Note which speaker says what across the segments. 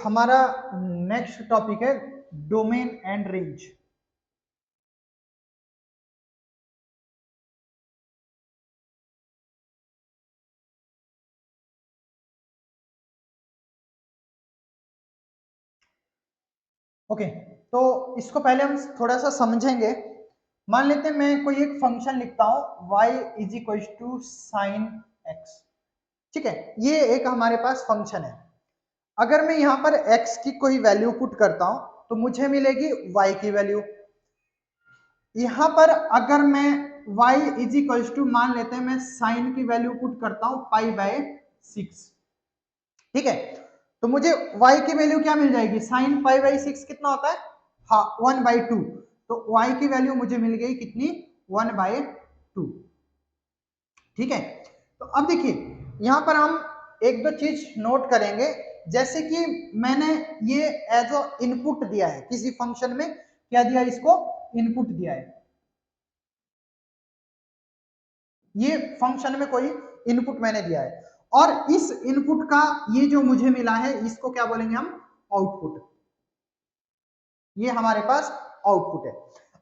Speaker 1: हमारा next topic है domain and range. Okay, तो इसको पहले हम थोड़ा सा समझेंगे। मान लेते हैं मैं कोई एक फंक्शन लिखता हूं y is equal to sine x. ठीक है, ये एक हमारे पास फंक्शन है। अगर मैं यहाँ पर x की कोई वैल्यू पुट करता हूं तो मुझे मिलेगी y की वैल्यू। यहाँ पर अगर मैं y इज इक्वल टू मान लेते हैं मैं साइन की वैल्यू पुट करता हूं पाई बाय 6। ठीक है, तो मुझे y की वैल्यू क्या मिल जाएगी, साइन पाई बाई 6 कितना होता है, हाँ 1/2। तो y की वैल्यू मुझे मिल गई कितनी, 1/2। ठीक है, तो अब देखिए यहां पर हम एक दो चीज नोट करेंगे। जैसे कि मैंने ये एज अ इनपुट दिया है किसी फंक्शन में, क्या दिया, इसको इनपुट दिया है। ये फंक्शन में कोई इनपुट मैंने दिया है और इस इनपुट का ये जो मुझे मिला है इसको क्या बोलेंगे हम, आउटपुट। ये हमारे पास आउटपुट है।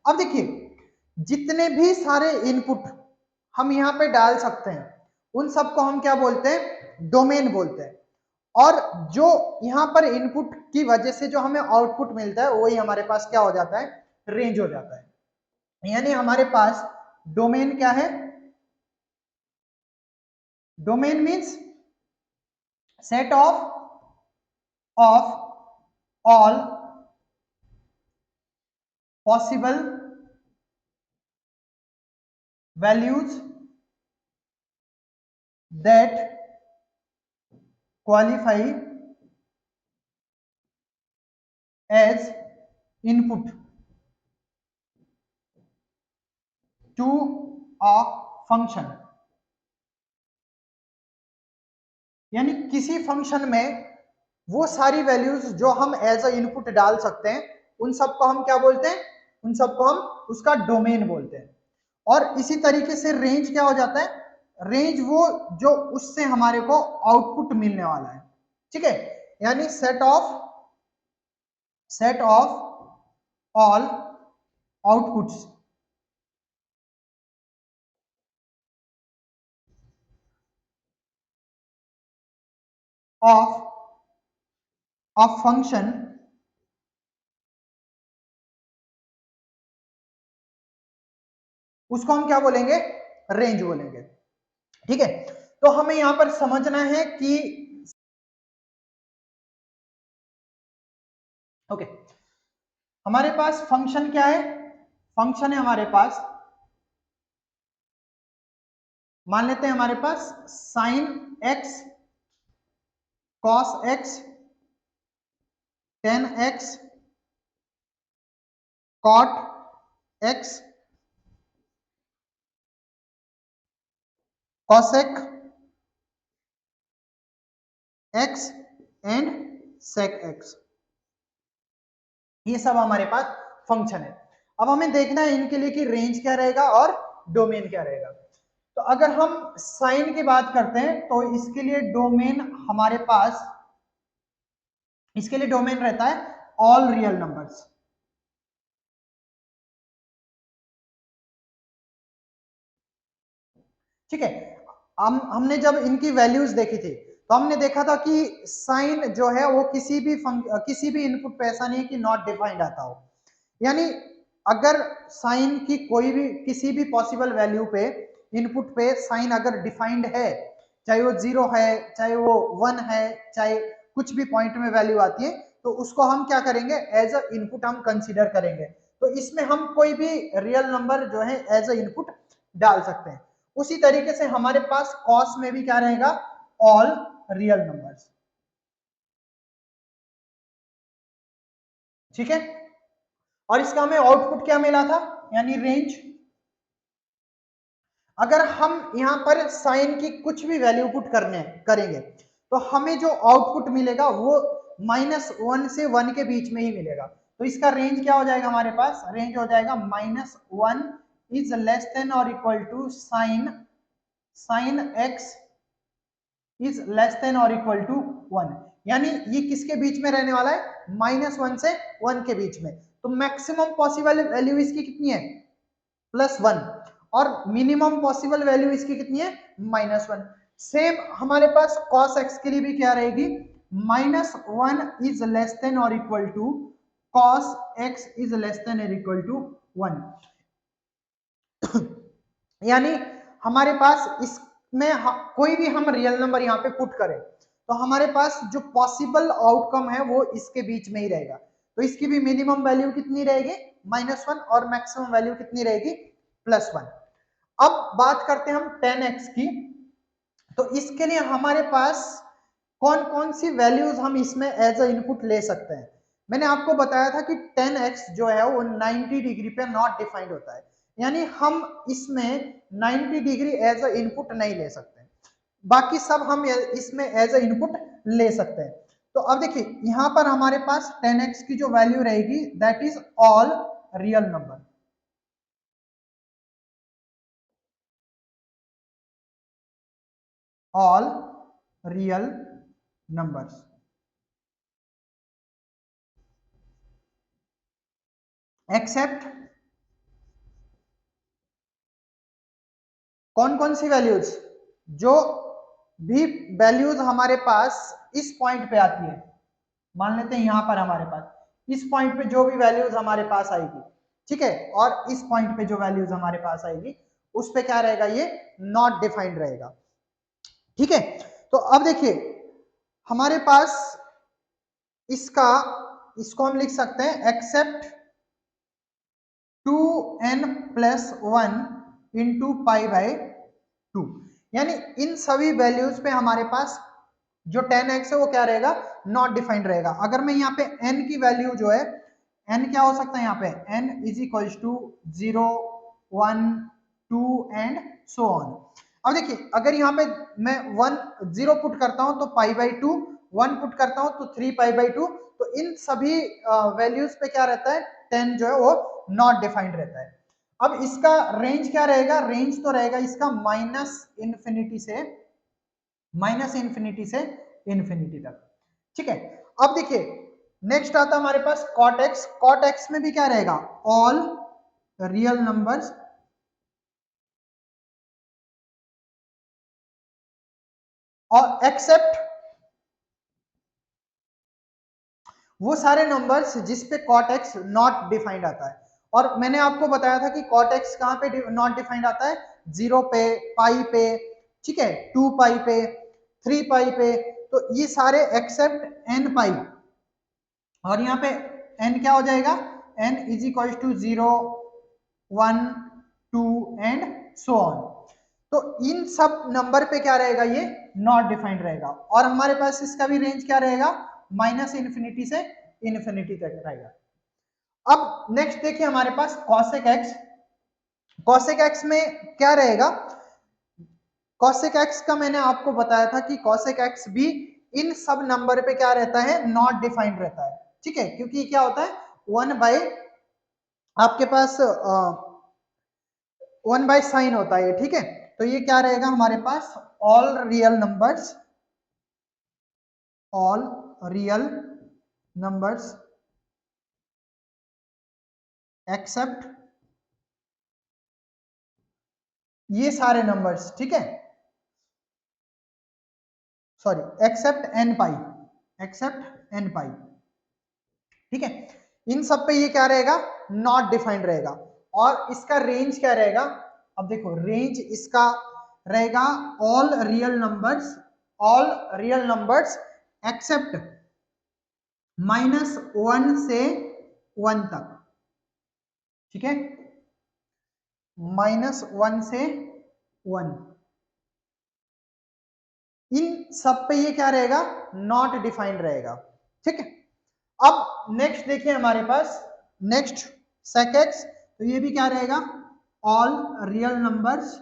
Speaker 1: अब देखिए जितने भी सारे इनपुट हम यहाँ पे डाल सकते हैं उन सबको हम क्या बोलते हैं, डोमेन बोलते हैं। और जो यहाँ पर इनपुट की वजह से जो हमें आउटपुट मिलता है वही हमारे पास क्या हो जाता है, रेंज हो जाता है। यानी हमारे पास डोमेन क्या है, domain means set of all possible values that qualify as input to a function। यानी किसी फंक्शन में वो सारी वैल्यूज जो हम एज अ इनपुट डाल सकते हैं उन सबको हम क्या बोलते हैं, उन सबको हम उसका डोमेन बोलते हैं। और इसी तरीके से रेंज क्या हो जाता है, रेंज वो जो उससे हमारे को आउटपुट मिलने वाला है। ठीक है, यानी set of all outputs of a function उसको हम क्या बोलेंगे, रेंज बोलेंगे। ठीक है, तो हमें यहां पर समझना है कि ओके हमारे पास फंक्शन क्या है, फंक्शन है हमारे पास, मान लेते हैं हमारे पास sine x, cos x, tan x, cot x, cosec x and sec x. ये सब हमारे पास फंक्शन है। अब हमें देखना है इनके लिए कि रेंज क्या रहेगा और डोमेन क्या रहेगा। तो अगर हम साइन की बात करते हैं तो इसके लिए डोमेन हमारे पास, इसके लिए डोमेन रहता है ऑल रियल नंबर्स। ठीक है, हमने जब इनकी वैल्यूज देखी थी तो हमने देखा था कि साइन जो है वो किसी भी इनपुट पे ऐसा नहीं है कि नॉट डिफाइंड आता हो। यानी अगर साइन की कोई भी किसी भी पॉसिबल वैल्यू पे इनपुट पे साइन अगर डिफाइंड है, चाहे वो 0 है, चाहे वो 1 है, चाहे कुछ भी पॉइंट में वैल्यू आती है, तो उसको हम क्या करेंगे, एज अ इनपुट हम कंसीडर करेंगे। तो इसमें हम कोई भी रियल नंबर जो है एज अ इनपुट डाल सकते हैं। उसी तरीके से हमारे पास कॉस में भी क्या रहेगा, ऑल रियल नंबर्स। ठीक है, और इसका हमें आउटपुट क्या मिला था, यानी रेंज। अगर हम यहां पर साइन की कुछ भी वैल्यू पुट करेंगे तो हमें जो आउटपुट मिलेगा वो -1 से 1 के बीच में ही मिलेगा। तो इसका रेंज क्या हो जाएगा, हमारे पास रेंज हो जाएगा -1 इज लेस देन और equal to sine x is less than और इक्वल टू 1। यानी ये किसके बीच में रहने वाला है, -1 से 1 के बीच में। तो मैक्सिमम पॉसिबल वैल्यू इसकी कितनी है, +1, और मिनिमम पॉसिबल वैल्यू इसकी कितनी है, -1। सेम हमारे पास cos x के लिए भी क्या रहेगी, -1 इज लेस देन और equal to cos x is less than और इक्वल टू 1। यानी हमारे पास इसमें कोई भी हम रियल नंबर यहाँ पे पुट करें तो हमारे पास जो पॉसिबल आउटकम है वो इसके बीच में ही रहेगा। तो इसकी भी मिनिमम वैल्यू कितनी रहेगी, -1, और मैक्सिमम वैल्यू कितनी रहेगी, +1। अब बात करते हैं हम 10x की। तो इसके लिए हमारे पास कौन कौन सी वैल्यूज हम इसमें एज अ इनपुट ले सकते हैं। मैंने आपको बताया था कि 10x जो है वो 90 डिग्री पे नॉट डिफाइंड होता है, यानी हम इसमें 90 डिग्री एज अ इनपुट नहीं ले सकते, बाकी सब हम इसमें एज अ इनपुट ले सकते हैं। तो अब देखिए यहां पर हमारे पास 10x की जो वैल्यू रहेगी that is all real number, all real numbers, except कौन कौन सी वैल्यूज, जो भी वैल्यूज हमारे पास इस पॉइंट पे आती है, मान लेते हैं यहां पर हमारे पास इस पॉइंट पे जो भी वैल्यूज हमारे पास आएगी, ठीक है, और इस पॉइंट पे जो वैल्यूज हमारे पास आएगी उस पे क्या रहेगा, ये नॉट डिफाइंड रहेगा, ठीक है। तो अब देखिए हमारे पास इसका, इसको हम लिख सकते हैं एक्सेप्ट 2n+1 इंटू π/2, यानी इन सभी वैल्यूज पे हमारे पास जो 10x है वो क्या रहेगा, नॉट डिफाइंड रहेगा। अगर मैं यहाँ पे n की वैल्यू जो है, n क्या हो सकता है यहाँ पे, n is equals to 0, 1, 2 and so on. अब देखिए अगर यहाँ पे मैं 0 पुट करता हूँ तो π/2, 1 पुट करता हूँ तो 3π/2, तो इन सभी वैल्यूज पे क्या रहता है, 10 जो है वो नॉट डिफाइंड रहता है। अब इसका रेंज क्या रहेगा, रेंज तो रहेगा इसका -इन्फिनिटी से इन्फिनिटी तक, ठीक है। अब देखिए नेक्स्ट आता है हमारे पास cot x, cot x में भी क्या रहेगा, ऑल रियल नंबर्स और एक्सेप्ट वो सारे नंबर्स जिसपे cot x नॉट डिफाइंड आता है। और मैंने आपको बताया था कि cot x कहां पे नॉट डिफाइंड आता है, 0 पे, पाई पे, ठीक है, 2 पाई पे, 3 पाई पे, तो ये सारे एक्सेप्ट n पाई, और यहाँ पे n क्या हो जाएगा, n is equal to 0, 1, 2 and so on. तो इन सब नंबर पे क्या रहेगा, ये नॉट डिफाइंड रहेगा, और हमारे पास इसका भी रेंज क्या रहेगा, -इन्फिनिटी से इन्फिनिटी तक रहेगा। अब नेक्स्ट देखिए हमारे पास cosec x, cosec x में क्या रहेगा, cosec x का मैंने आपको बताया था कि cosec x भी इन सब नंबर पे क्या रहता है, नॉट डिफाइंड रहता है, ठीक है, क्योंकि क्या होता है 1 आपके पास 1/sin होता है, ठीक है। तो ये क्या रहेगा हमारे पास, all real numbers, all real numbers except ये सारे नंबर्स, ठीक है, sorry except n pi, except n pi, ठीक है। इन सब पे ये क्या रहेगा, नॉट डिफाइंड रहेगा। और इसका रेंज क्या रहेगा, अब देखो रेंज इसका रहेगा all real numbers, all real numbers accept -1 से 1 तक, ठीक है, -1 से 1, इन सब पे ये क्या रहेगा, नॉट डिफाइंड रहेगा, ठीक है। अब नेक्स्ट देखिए हमारे पास नेक्स्ट sec x, तो ये भी क्या रहेगा, all real numbers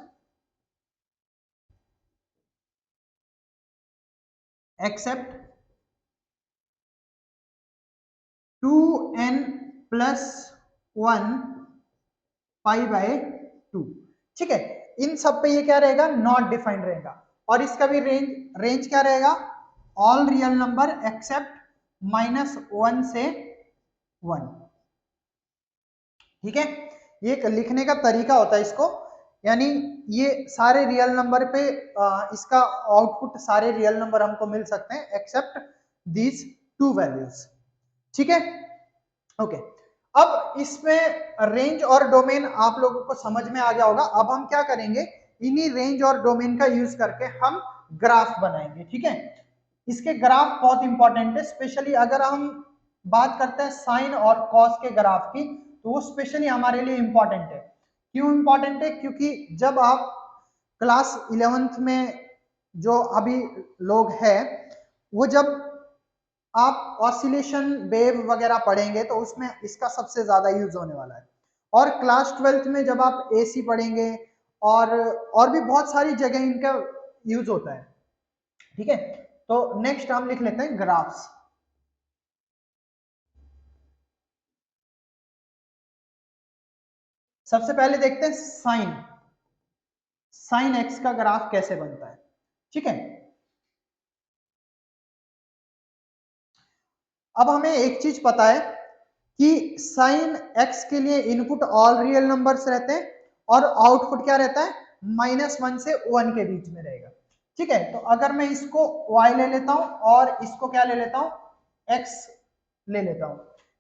Speaker 1: accept 2n+1 π/2, ठीक है। इन सब पे ये क्या रहेगा, नॉट डिफाइंड रहेगा, और इसका भी रेंज क्या रहेगा, ऑल रियल नंबर एक्सेप्ट -1 से 1। ठीक है, ये एक लिखने का तरीका होता है इसको, यानी ये सारे रियल नंबर पे इसका आउटपुट सारे रियल नंबर हमको मिल सकते हैं एक्सेप्ट दीज टू वैल्यूज। ठीक है, ओके। अब इसमें रेंज और डोमेन आप लोगों को समझ में आ गया होगा। अब हम क्या करेंगे, इन्हीं रेंज और डोमेन का यूज करके हम ग्राफ बनाएंगे। ठीक है, इसके ग्राफ बहुत इंपॉर्टेंट है, स्पेशली अगर हम बात करते हैं साइन और कॉस के ग्राफ की, तो वो स्पेशली हमारे लिए इंपॉर्टेंट है। क्यों इंपॉर्टेंट है? क्योंकि जब आप क्लास 11th में जो अभी लोग हैं, वो जब आप ऑसिलेशन वेव वगैरह पढ़ेंगे तो उसमें इसका सबसे ज्यादा यूज होने वाला है। और क्लास 12th में जब आप एसी पढ़ेंगे और भी बहुत सारी जगह इनका यूज होता है। ठीक है, तो नेक्स्ट हम लिख लेते हैं ग्राफ्स। सबसे पहले देखते हैं साइन एक्स का ग्राफ कैसे बनता है। ठीक है, अब हमें एक चीज पता है कि साइन एक्स के लिए इनपुट ऑल रियल नंबर्स रहते हैं और आउटपुट क्या रहता है, -1 से 1 के बीच में रहेगा। ठीक है, तो अगर मैं इसको y ले लेता हूं और इसको क्या ले लेता हूं, x ले लेता हूं।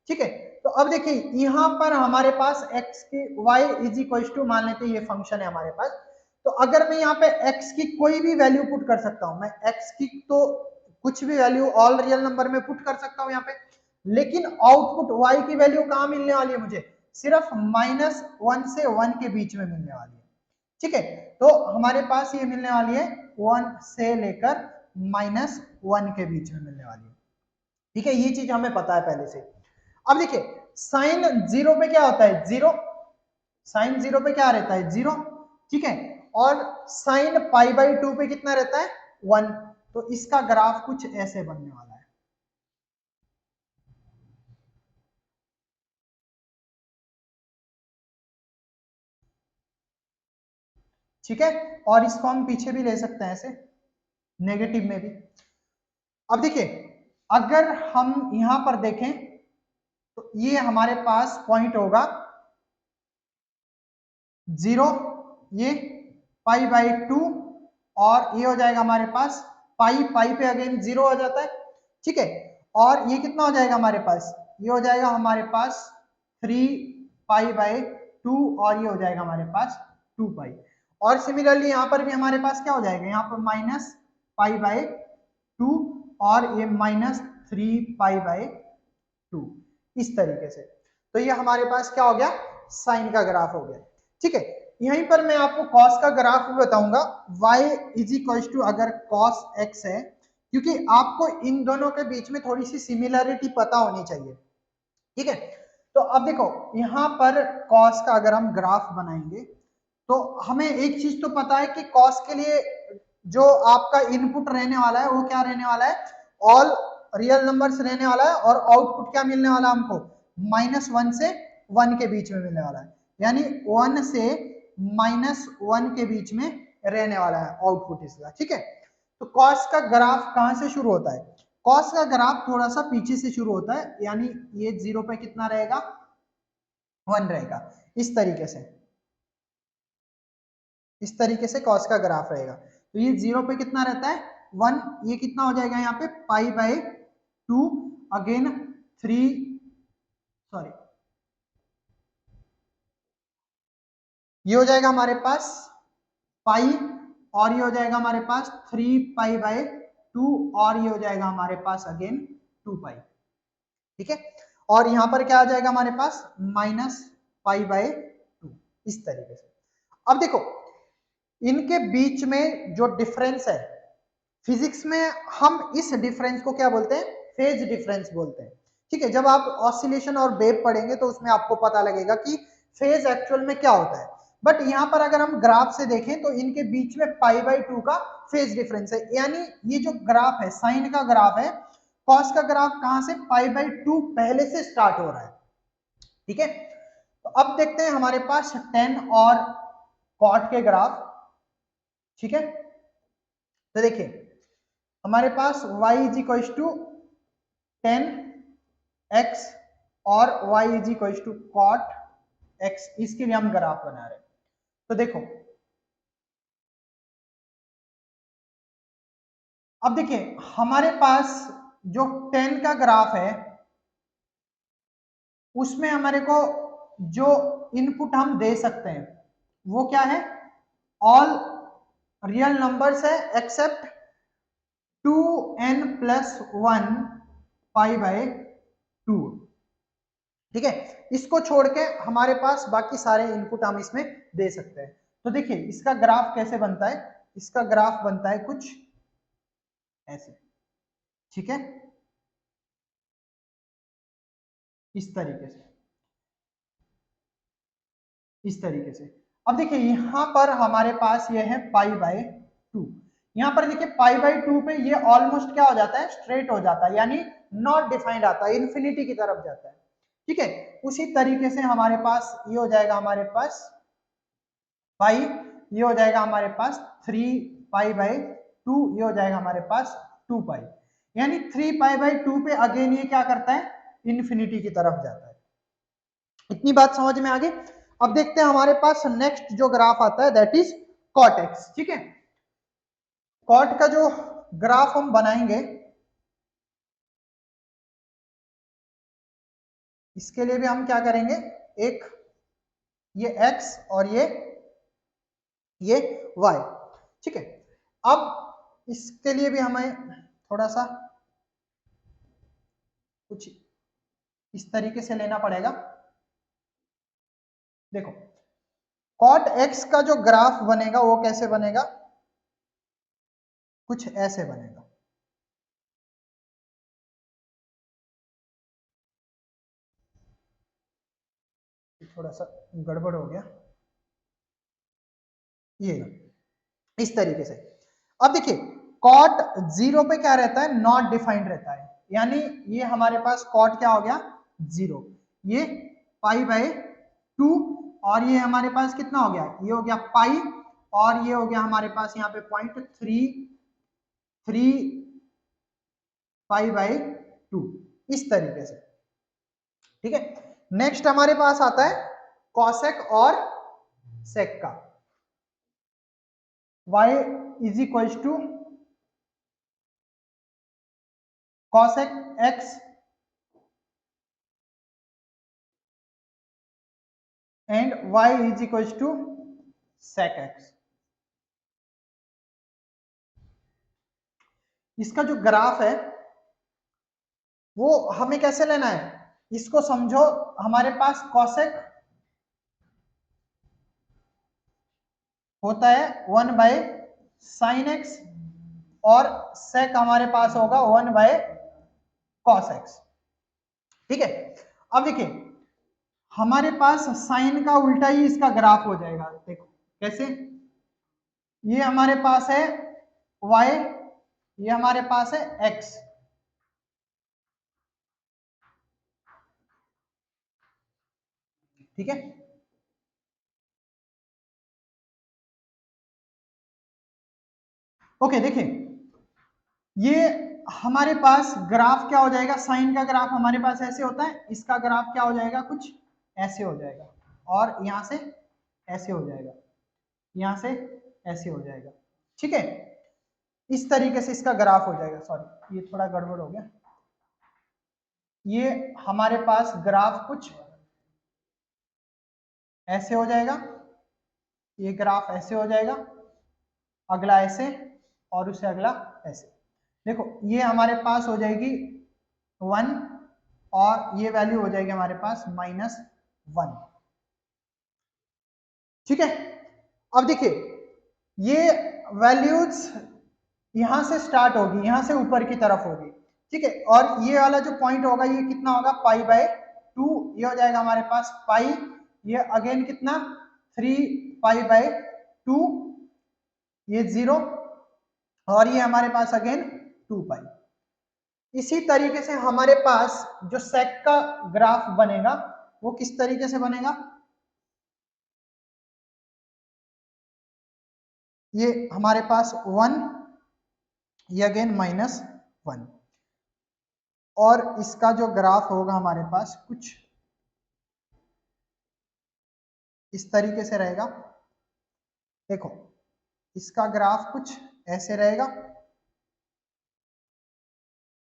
Speaker 1: ठीक है, तो अब देखिए यहां पर हमारे पास x की y इज इक्वल टू, मान लेते हैं ये फंक्शन है हमारे पास। तो अगर मैं यहाँ पे x की कोई भी वैल्यू पुट कर सकता हूं, मैं x की तो कुछ भी वैल्यू ऑल रियल नंबर में पुट कर सकता हूं यहाँ पे, लेकिन आउटपुट y की वैल्यू कहां मिलने वाली है मुझे, सिर्फ -1 से 1 के बीच में मिलने वाली है। ठीक है, तो हमारे पास ये मिलने वाली है 1 से लेकर -1 के बीच में मिलने वाली है। ठीक है, ये चीज हमें पता है पहले से। अब देखिए साइन 0 पे क्या होता है, 0। साइन 0 पे क्या रहता है, 0। ठीक है, और साइन π/2 पे कितना रहता है, 1। तो इसका ग्राफ कुछ ऐसे बनने वाला है। ठीक है, और इसको हम पीछे भी ले सकते हैं ऐसे, नेगेटिव में भी। अब देखिए अगर हम यहां पर देखें तो ये हमारे पास पॉइंट होगा 0, ये π/2, और ये हो जाएगा हमारे पास पाई पे अगेन 0 हो जाता है। ठीक है, और ये कितना हो जाएगा हमारे पास, ये हो जाएगा हमारे पास 3π/2, और ये हो जाएगा हमारे पास 2π। और सिमिलरली यहाँ पर भी हमारे पास क्या हो जाएगा, यहाँ पर -π/2 और ये -3π/2, इस तरीके से। तो ये हमारे पास क्या हो गया, साइन का ग्राफ हो गया। ठीक है, यहीं पर मैं आपको कॉस का ग्राफ भी बताऊंगा, y इज इक्वल टू अगर कॉस x है, क्योंकि आपको इन दोनों के बीच में थोड़ी सी सिमिलरिटी पता होनी चाहिए। ठीक है, तो अब देखो यहां पर कॉस का अगर हम ग्राफ बनाएंगे तो हमें एक चीज तो पता है कि कॉस के लिए जो आपका इनपुट रहने वाला है वो क्या रहने वाला है, ऑल रियल नंबर्स रहने वाला है, और आउटपुट क्या मिलने वाला है हमको, -1 से 1 के बीच में मिलने वाला है, यानी 1 से -1 के बीच में रहने वाला है आउटपुट इसका। ठीक है, तो कॉस का ग्राफ कहां से शुरू होता है, कॉस का ग्राफ थोड़ा सा पीछे से शुरू होता है, यानी ये 0 पे कितना रहेगा, 1 रहेगा, इस तरीके से, इस तरीके से कॉस का ग्राफ रहेगा। तो ये 0 पे कितना रहता है, 1, ये कितना हो जाएगा यहाँ पे π/2, अगेन 3, सॉरी, ये हो जाएगा हमारे पास पाई, और ये हो जाएगा हमारे पास 3π/2, और ये हो जाएगा हमारे पास अगेन 2π। ठीक है, और यहां पर क्या आ जाएगा हमारे पास -π/2, इस तरीके से। अब देखो इनके बीच में जो डिफरेंस है, फिजिक्स में हम इस डिफरेंस को क्या बोलते हैं, फेज डिफरेंस बोलते हैं। ठीक है, जब आप ऑसिलेशन और वेव पढ़ेंगे तो उसमें आपको पता लगेगा कि फेज एक्चुअल में क्या होता है। बट यहाँ पर अगर हम ग्राफ से देखें तो इनके बीच में π/2 का फेज डिफरेंस है, यानी ये जो ग्राफ है साइन का ग्राफ है, कॉस का ग्राफ कहां से, π/2 पहले से स्टार्ट हो रहा है। ठीक है, तो अब देखते हैं हमारे पास टेन और कॉट के ग्राफ। ठीक है, तो देखिए हमारे पास y is equal to 10x और y is equal to cot x, इसके लिए हम ग्राफ बना रहे हैं। तो देखो अब देखिए हमारे पास जो 10 का ग्राफ है उसमें हमारे को जो इनपुट हम दे सकते हैं वो क्या है, ऑल रियल नंबर्स है एक्सेप्ट 2n+1 पाई बाय 2। ठीक है, इसको छोड़ के हमारे पास बाकी सारे इनपुट हम इसमें दे सकते हैं। तो देखिए इसका ग्राफ कैसे बनता है, इसका ग्राफ बनता है कुछ ऐसे। ठीक है, इस तरीके से, इस तरीके से। अब देखिए यहां पर हमारे पास ये है पाई बाय 2। यहां पर देखिए पाई बाय 2 पे ये ऑलमोस्ट क्या हो जाता है, स्ट्रेट हो जाता है, यानी नॉट डिफाइंड आता है, इन्फिनिटी की तरफ जाता है। ठीक है, उसी तरीके से हमारे पास ये हो जाएगा, हमारे पास पाई, ये हो जाएगा हमारे पास 3 पाई बाय 2, ये हो जाएगा हमारे पास 2 पाई, यानी 3 पाई बाय 2 पे अगेन ये क्या करता है, इन्फिनिटी की तरफ जाता है। इतनी बात समझ में आ गई। अब देखते हैं हमारे पास नेक्स्ट जो ग्राफ आता है दैट इज कॉट एक्स। ठीक है, कॉट का जो ग्राफ हम बनाएंगे इसके लिए भी हम क्या करेंगे, एक ये x और ये y। ठीक है, अब इसके लिए भी हमें थोड़ा सा कुछ इस तरीके से लेना पड़ेगा। देखो कॉट x का जो ग्राफ बनेगा वो कैसे बनेगा, कुछ ऐसे बनेगा। थोड़ा सा गड़बड़ हो गया, ये इस तरीके से। अब देखिए कॉट 0 पे क्या रहता है, नॉट डिफाइंड रहता है, यानी ये हमारे पास कॉट क्या हो गया 0, ये पाई बाय 2, और ये हमारे पास कितना हो गया, ये हो गया पाई, और ये हो गया हमारे पास यहाँ पे 0.33 पाई बाय 2, इस तरीके से। ठीक है, नेक्स्ट हमारे पास आता है कॉसेक और सेक का। y is equal to cosec x and y is equal to sec x। इसका जो ग्राफ है वो हमें कैसे लेना है, इसको समझो, हमारे पास cosec होता है 1 बाय साइन एक्स और sec हमारे पास होगा 1 बाय cos x। ठीक है, अब देखिए हमारे पास साइन का उल्टा ही इसका ग्राफ हो जाएगा। देखो कैसे, ये हमारे पास है y, ये हमारे पास है x। ठीक है, ओके देखिए ये हमारे पास ग्राफ क्या हो जाएगा, साइन का ग्राफ हमारे पास ऐसे होता है, इसका ग्राफ क्या हो जाएगा, कुछ ऐसे हो जाएगा, और यहां से ऐसे हो जाएगा, यहां से ऐसे हो जाएगा। ठीक है, इस तरीके से इसका ग्राफ हो जाएगा। सॉरी ये थोड़ा गड़बड़ हो गया, ये हमारे पास ग्राफ कुछ ऐसे हो जाएगा, ये ग्राफ ऐसे हो जाएगा, अगला ऐसे, और उससे अगला ऐसे। देखो ये हमारे पास हो जाएगी 1 और ये वैल्यू हो जाएगी हमारे पास -1। ठीक है, अब देखिए ये वैल्यूज यहां से स्टार्ट होगी, यहां से ऊपर की तरफ होगी। ठीक है, और ये वाला जो पॉइंट होगा ये कितना होगा, पाई बाय 2, ये हो जाएगा हमारे पास पाई, ये अगेन कितना 3 पाई बाय 2, ये 0, और ये हमारे पास अगेन 2 पाई। इसी तरीके से हमारे पास जो सेक का ग्राफ बनेगा वो किस तरीके से बनेगा, ये हमारे पास 1, ये अगेन -1, और इसका जो ग्राफ होगा हमारे पास कुछ इस तरीके से रहेगा। देखो इसका ग्राफ कुछ ऐसे रहेगा,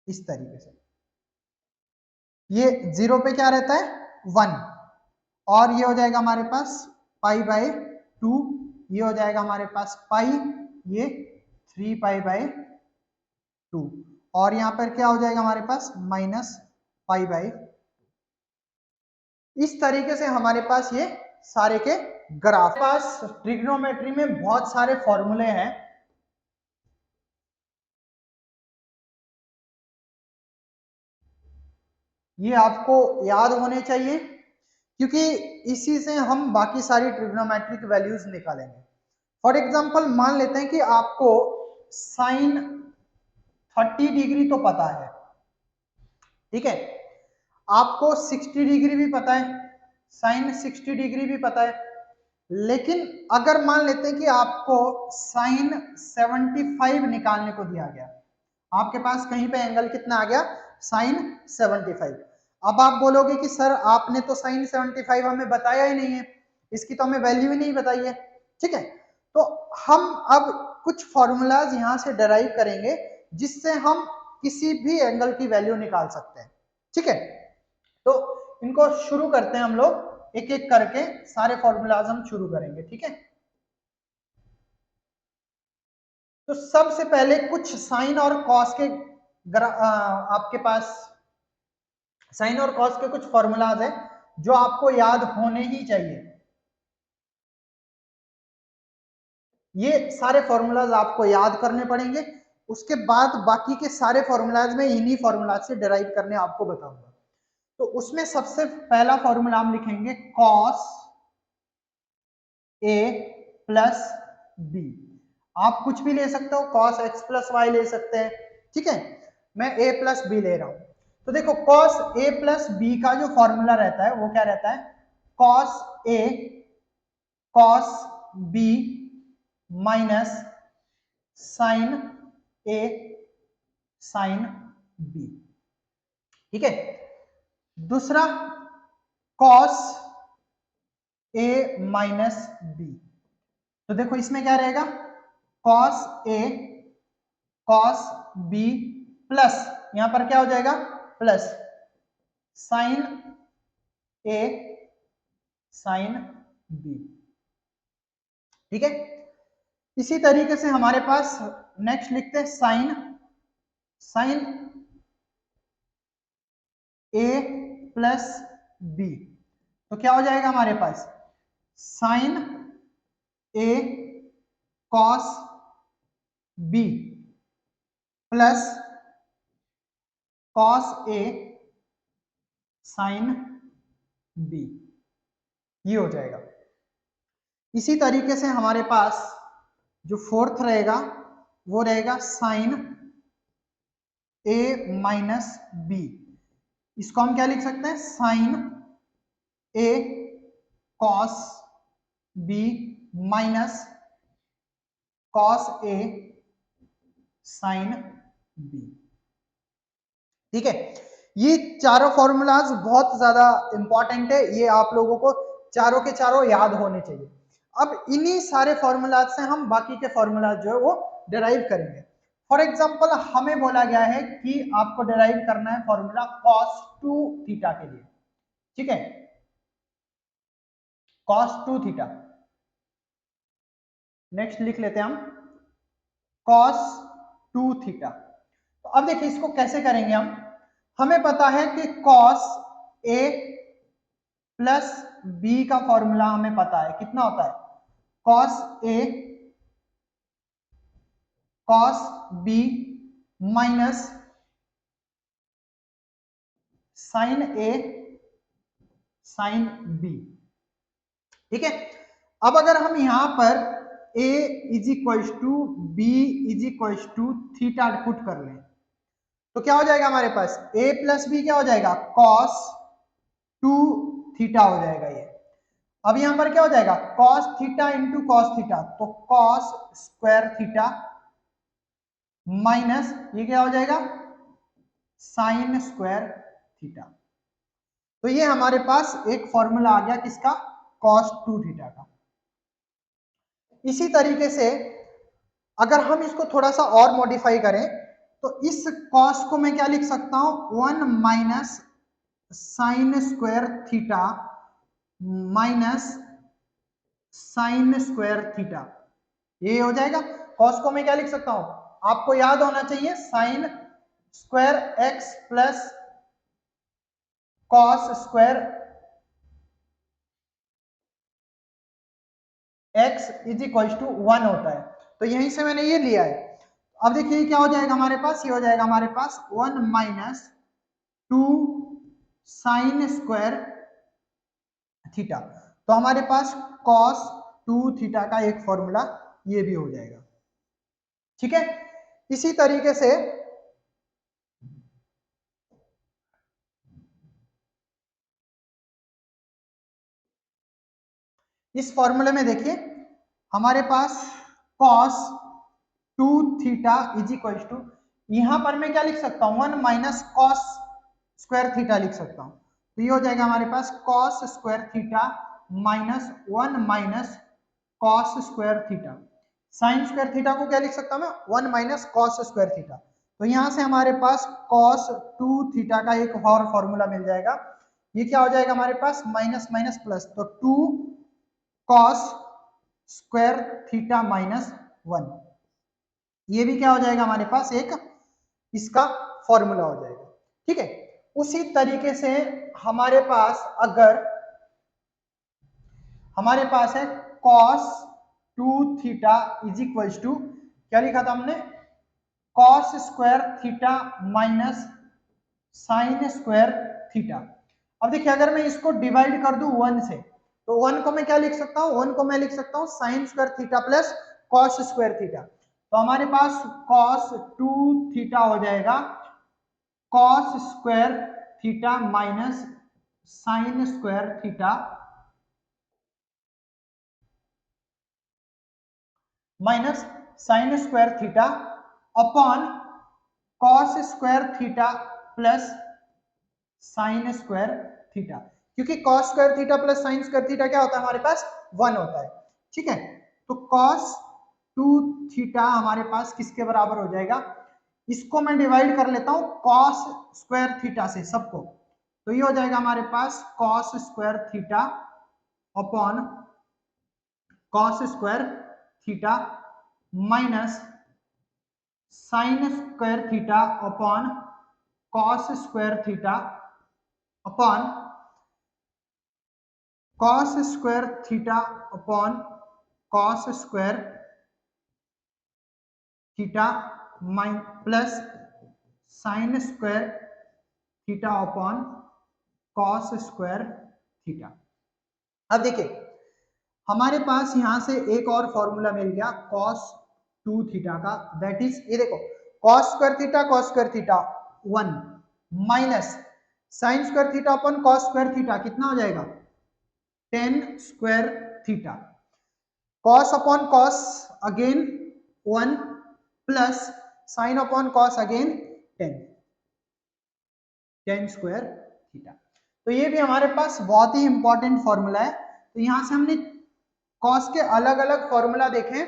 Speaker 1: इस तरीके से। ये 0 पे क्या रहता है 1, और ये हो जाएगा हमारे पास π/2, ये हो जाएगा हमारे पास पाई, ये 3π/2, और यहाँ पर क्या हो जाएगा हमारे पास -π/2। इस तरीके से हमारे पास ये सारे के ग्राफ। पास ट्रिग्नोमेट्री में बहुत सारे फॉर्मूले हैं, ये आपको याद होने चाहिए, क्योंकि इसी से हम बाकी सारी ट्रिग्नोमेट्रिक वैल्यूज निकालेंगे। फॉर एग्जांपल मान लेते हैं कि आपको साइन 30 डिग्री तो पता है, ठीक है, आपको 60 डिग्री भी पता है, साइन 60 डिग्री भी पता है, लेकिन अगर मान लेते हैं कि आपको साइन 75 निकालने को दिया गया, आपके पास कहीं पे एंगल कितना आ गया साइन 75। अब आप बोलोगे कि सर आपने तो साइन 75 हमें बताया ही नहीं है, इसकी तो हमें वैल्यू ही नहीं बताई है, ठीक है। तो हम अब कुछ फॉर्मूलाज यहां से डराइव करेंगे जिससे हम किसी भी एंगल की वैल्यू निकाल सकते हैं, ठीक है। तो इनको शुरू करते हैं हम लोग, एक एक करके सारे फॉर्मूलाज हम शुरू करेंगे, ठीक है। तो सबसे पहले कुछ साइन और कॉस के आपके पास साइन और कॉस के कुछ फॉर्मूलाज हैं जो आपको याद होने ही चाहिए। ये सारे फॉर्मूलाज आपको याद करने पड़ेंगे, उसके बाद बाकी के सारे फॉर्मूलाज में इन्हीं फॉर्मूलाज से डिराइव करने आपको बताऊंगा। तो उसमें सबसे पहला फॉर्मूला हम लिखेंगे कॉस ए प्लस बी। आप कुछ भी ले सकते हो, कॉस एक्स प्लस वाई ले सकते हैं, ठीक है, मैं ए प्लस बी ले रहा हूं। तो देखो कॉस ए प्लस बी का जो फॉर्मूला रहता है वो क्या रहता है, cos A cos B minus sine A sine B, ठीक है। दूसरा कॉस ए माइनस बी, तो देखो इसमें क्या रहेगा cos A cos B plus, यहां पर क्या हो जाएगा plus sign A sine B, ठीक है। इसी तरीके से हमारे पास नेक्स्ट लिखते हैं साइन साइन ए प्लस बी, तो क्या हो जाएगा हमारे पास sign A cos B plus cos A sine B, ये हो जाएगा। इसी तरीके से हमारे पास जो फोर्थ रहेगा वो रहेगा साइन ए माइनस बी, इसको हम क्या लिख सकते हैं sign A cos B minus cos A sine B, ठीक है। ये चारों फॉर्मूलाज बहुत ज्यादा इंपॉर्टेंट है, ये आप लोगों को चारों के चारों याद होने चाहिए। अब इन्हीं सारे फॉर्मूलाज से हम बाकी के फॉर्मूलाज जो है वो डिराइव करेंगे। फॉर एग्जांपल हमें बोला गया है कि आपको डिराइव करना है फॉर्मूला cos 2 थीटा के लिए, ठीक है, cos 2 थीटा। नेक्स्ट लिख लेते हैं हम cos 2 थीटा। तो अब देखिए इसको कैसे करेंगे हम, हमें पता है कि cos a प्लस बी का फॉर्मूला हमें पता है कितना होता है cos a cos b minus sine A sine B, ठीक है। अब अगर हम यहां पर a is equal to B is equal to theta put कर लें तो क्या हो जाएगा हमारे पास a प्लस बी क्या हो जाएगा cos 2 थीटा हो जाएगा ये। अब यहां पर क्या हो जाएगा cos theta into cos theta, तो cos स्क्वायर थीटा माइनस ये क्या हो जाएगा साइन स्क्वायर थीटा। तो ये हमारे पास एक फॉर्मूला आ गया किसका, cos 2 थीटा का। इसी तरीके से अगर हम इसको थोड़ा सा और मॉडिफाई करें तो इस cos को मैं क्या लिख सकता हूं, 1 minus sine square theta minus sine square theta, ये हो जाएगा। cos को मैं क्या लिख सकता हूं, आपको याद होना चाहिए sine square x plus cos square x is equal to 1 होता है। तो यहीं से मैंने ये लिया है। अब देखिए क्या हो जाएगा हमारे पास, ये हो जाएगा हमारे पास 1 माइनस 2 साइन स्क्वायर थीटा। तो हमारे पास कॉस 2 थीटा का एक फॉर्मूला ये भी हो जाएगा। ठीक है, इसी तरीके से इस फॉर्मूले में देखिए हमारे पास cos 2 theta is equal to, यहां पर मैं क्या लिख सकता हूं, 1 माइनस कॉस स्क्वायर थीटा लिख सकता हूं। तो ये हो जाएगा हमारे पास cos square theta minus 1 minus cos square theta. Sine square theta को क्या लिख सकता हूं मैं, 1 माइनस कॉस स्क्वायर थीटा। तो यहां से हमारे पास कॉस 2 थीटा का एक और फॉर्मूला मिल जाएगा। ये क्या हो जाएगा हमारे पास, माइनस माइनस प्लस, तो 2 कॉस स्क्वायर थीटा माइनस 1, ये भी क्या हो जाएगा हमारे पास एक इसका फॉर्मूला हो जाएगा। ठीक है, उसी तरीके से हमारे पास अगर हमारे पास है cos 2 theta is equal to, क्या लिखा था हमने, cos square theta minus sine square theta. अब देखिए अगर मैं इसको डिवाइड कर दूं 1 से, तो 1 को मैं क्या लिख सकता हूं, 1 को मैं लिख सकता हूं sign square theta plus cos square theta. तो हमारे पास cos 2 थीटा हो जाएगा cos square theta minus sine square theta minus sine square theta upon cos square theta plus sign square theta, क्योंकि cos square theta plus sign square theta क्या होता है हमारे पास 1 होता है। ठीक है, तो cos 2 थीटा हमारे पास किसके बराबर हो जाएगा, इसको मैं डिवाइड कर लेता हूं cos स्क्वायर थीटा से सबको, तो ये हो जाएगा हमारे पास cos square theta upon cos square theta minus sine square theta upon cos square theta upon cos square theta upon cos square theta plus sign square theta upon cos square theta. अब देखिए हमारे पास यहां से एक और formula मिल गया cos 2 theta का, that is ये देखो cos square theta 1 minus sine square theta upon cos square theta कितना हो जाएगा, tan square theta, cos upon cos again 1 plus sine upon cos again 10 square theta. तो ये भी हमारे पास बहुत ही इंपॉर्टेंट फॉर्मूला है। तो यहां से हमने cos के अलग अलग फॉर्मूला देखे।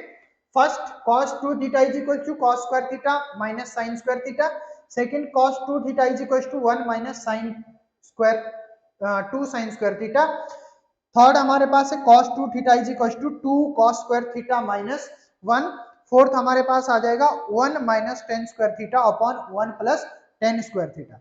Speaker 1: First cos 2 theta is equal to cos square theta minus sine square theta, second cos 2 theta is equal to 1 minus sine square 2 sine square theta, third हमारे पास है cos 2 theta is equal to 2 cos square theta minus 1, fourth हमारे पास आ जाएगा 1 minus 10 square theta upon 1 plus 10 square theta.